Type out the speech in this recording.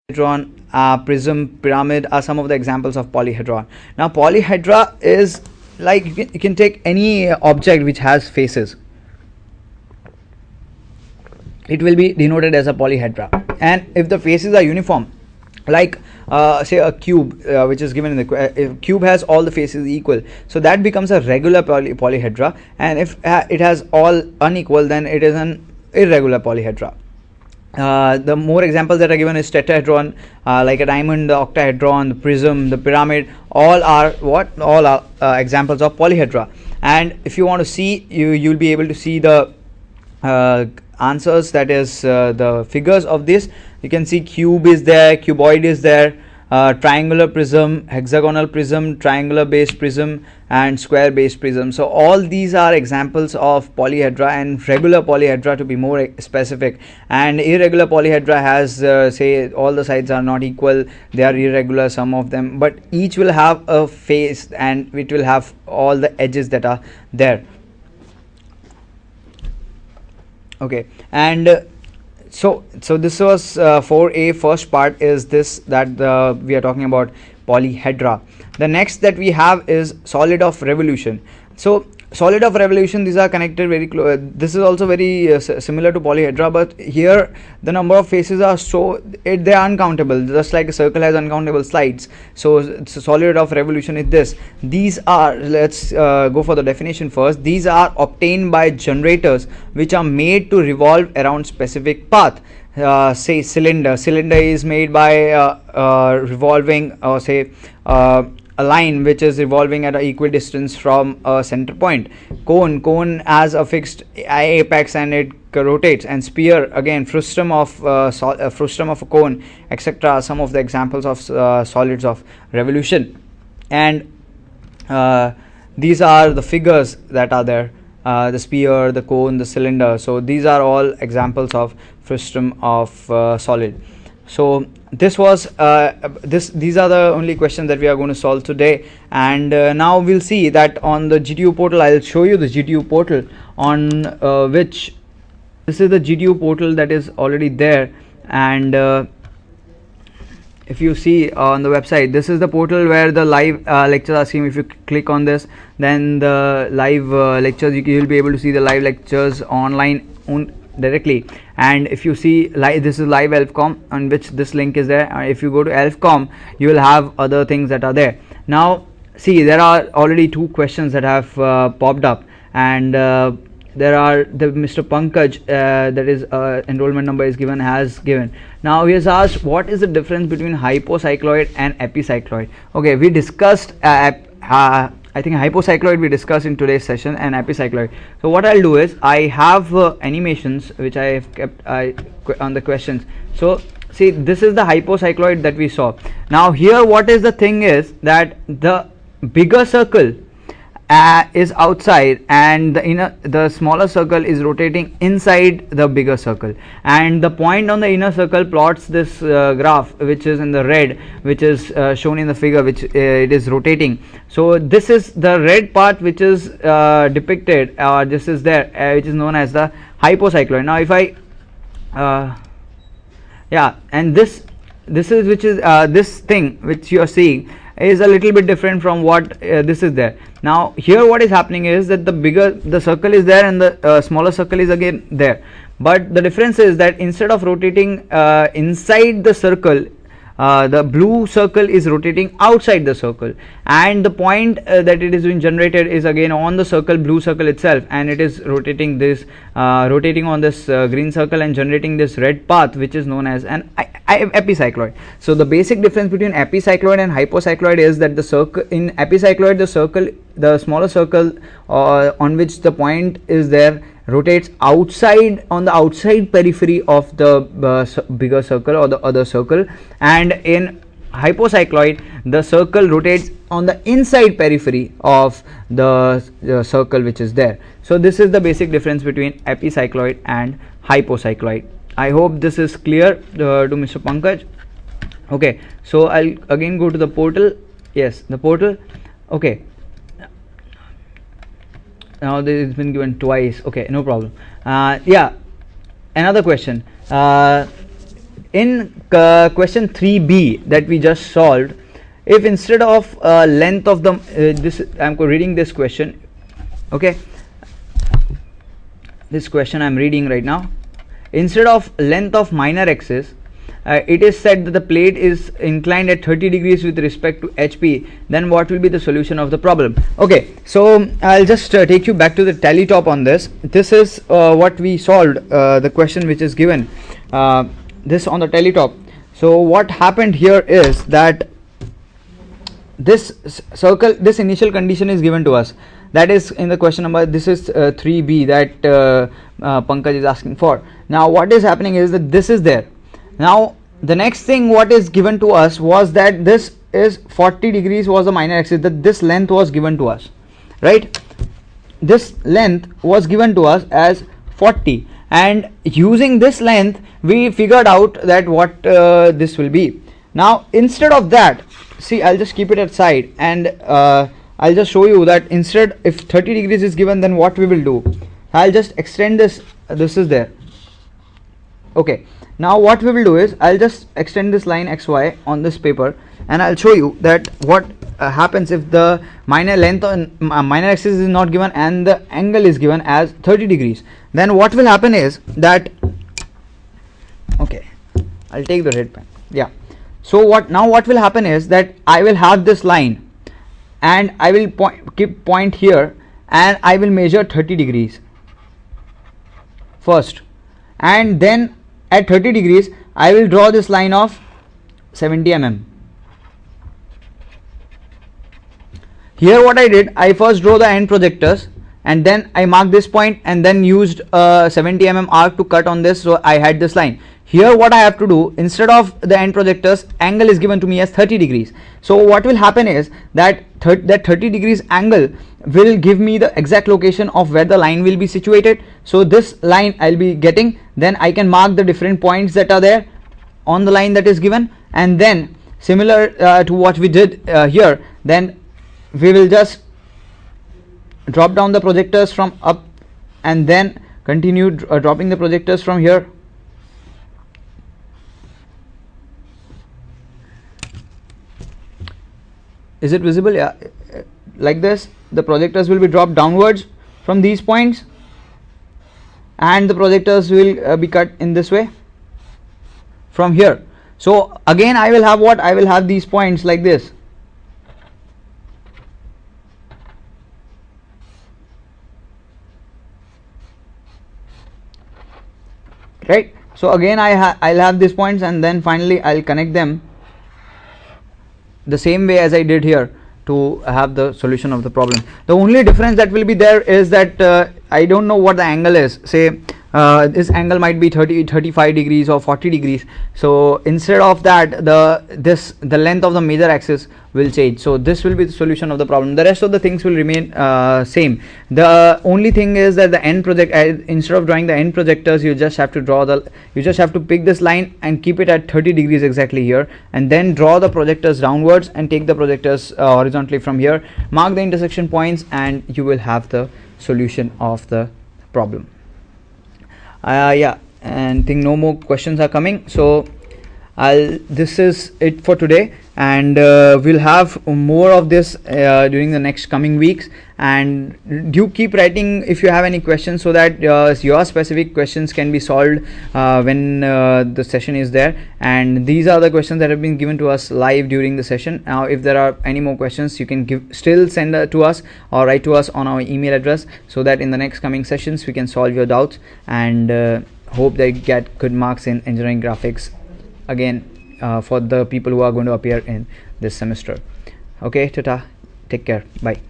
polyhedron, prism, pyramid are some of the examples of polyhedron. Now polyhedra is like you can take any object which has faces, it will be denoted as a polyhedra. And if the faces are uniform, like say a cube which is given in the if cube has all the faces equal, so that becomes a regular polyhedra, and if it has all unequal, then it is an irregular polyhedra. The more examples that are given is tetrahedron, like a diamond, the octahedron, the prism, the pyramid, all are examples of polyhedra. And if you want to see, you'll be able to see the answers, that is the figures of this. You can see cube is there, cuboid is there, triangular prism, hexagonal prism, triangular based prism, and square based prism. So all these are examples of polyhedra, and regular polyhedra to be more specific. And irregular polyhedra has say all the sides are not equal, they are irregular, some of them, but each will have a face and it will have all the edges that are there. Okay, and so this was 4a. First part is this, that we are talking about polyhedra. The next that we have is solid of revolution. So solid of revolution, these are connected very close. This is also very similar to polyhedra, but here the number of faces are they are uncountable, just like a circle has uncountable sides. So solid of revolution is this. These are, let's go for the definition first. These are obtained by generators which are made to revolve around specific path. Say cylinder is made by revolving, or say a line which is revolving at an equal distance from a center point. Cone has a fixed apex and it rotates. And sphere, again, frustum of a cone, etc. Some of the examples of solids of revolution. And these are the figures that are there, the sphere, the cone, the cylinder. So these are all examples of frustum of solid. So this was these are the only questions that we are going to solve today. And now we'll see that on the GTU portal. I'll show you the GTU portal on which this is the GTU portal that is already there. And if you see on the website, this is the portal where the live lectures are seen. If you click on this, then the live lectures, you'll be able to see the live lectures online directly. And if you see this is live ELFCOM, on which this link is there. If you go to ELFCOM, you will have other things that are there. Now see, there are already 2 questions that have popped up, and there are the Mr. Pankaj, that is enrollment number is given, has given. Now he has asked, what is the difference between hypocycloid and epicycloid? Okay, we discussed I think hypocycloid we discussed in today's session, and epicycloid. So what I'll do is, I have animations which I have kept on the questions. So see, this is the hypocycloid that we saw. Now here what is the thing is that the bigger circle is outside, and the smaller circle is rotating inside the bigger circle, and the point on the inner circle plots this graph which is in the red, which is shown in the figure, which it is rotating. So this is the red part which is depicted, this is there, which is known as the hypocycloid. Now if I and this is which is this thing which you are seeing is a little bit different from what this is there. Now here what is happening is that the circle is there, and the smaller circle is again there, but the difference is that instead of rotating inside the circle, the blue circle is rotating outside the circle, and the point that it is being generated is again on the circle, blue circle itself, and it is rotating this rotating on this green circle and generating this red path, which is known as an epicycloid. So the basic difference between epicycloid and hypocycloid is that the circle in epicycloid, the smaller circle on which the point is there rotates outside, on the outside periphery of the bigger circle or the other circle, and in hypocycloid the circle rotates on the inside periphery of the circle which is there. So this is the basic difference between epicycloid and hypocycloid. I hope this is clear to Mr. Pankaj. Okay, so I'll again go to the portal. Yes, the portal. Okay, now this has been given twice. Okay, no problem. Yeah, another question. in question 3b that we just solved, if instead of length of the this, I'm reading this question, okay, this question I'm reading right now, instead of length of minor axis, it is said that the plate is inclined at 30 degrees with respect to HP, then what will be the solution of the problem? Okay, so I'll just take you back to the tally top on this. This is what we solved, the question which is given, this on the tally top. So what happened here is that this circle, this initial condition is given to us, that is in the question number, this is 3b that Pankaj is asking for. Now what is happening is that this is there. Now the next thing what is given to us was that this is 40 degrees was the minor axis, that this length was given to us, right? This length was given to us as 40, and using this length we figured out that what this will be. Now instead of that, see, I'll just keep it aside, and I'll just show you that instead, if 30 degrees is given, then what we will do, I'll just extend this, this is there, okay. Now what we will do is, I'll just extend this line XY on this paper, and I'll show you that what happens if the minor length on minor axis is not given and the angle is given as 30 degrees. Then what will happen is that, okay, I'll take the red pen, yeah. So what will happen is that I will have this line, and I will keep point here, and I will measure 30 degrees first, and then at 30 degrees I will draw this line of 70 mm. Here what I did, I first draw the end projectors, and then I marked this point, and then used 70 mm arc to cut on this, so I had this line. Here what I have to do, instead of the end projectors, angle is given to me as 30 degrees. So what will happen is that 30 degrees angle will give me the exact location of where the line will be situated. So this line I'll be getting, then I can mark the different points that are there on the line that is given, and then similar to what we did here, then we will just drop down the projectors from up, and then continue dropping the projectors from here. Is it visible? Yeah, like this the projectors will be dropped downwards from these points, and the projectors will be cut in this way from here. So again I will have what, I will have these points like this, right? So again I'll have these points, and then finally I'll connect them the same way as I did here to have the solution of the problem. The only difference that will be there is that I don't know what the angle is. Say this angle might be 35 degrees or 40 degrees. So instead of that, the length of the major axis will change. So this will be the solution of the problem. The rest of the things will remain same. The only thing is that the end project, instead of drawing the end projectors, you just have to pick this line and keep it at 30 degrees exactly here, and then draw the projectors downwards and take the projectors horizontally from here, mark the intersection points, and you will have the solution of the problem. Yeah, and think no more questions are coming, so this is it for today, and we'll have more of this during the next coming weeks. And do keep writing if you have any questions, so that your specific questions can be solved when the session is there. And these are the questions that have been given to us live during the session. Now if there are any more questions, you can still send to us or write to us on our email address, so that in the next coming sessions we can solve your doubts, and hope that you get good marks in engineering graphics again for the people who are going to appear in this semester. Okay, tata, take care, bye.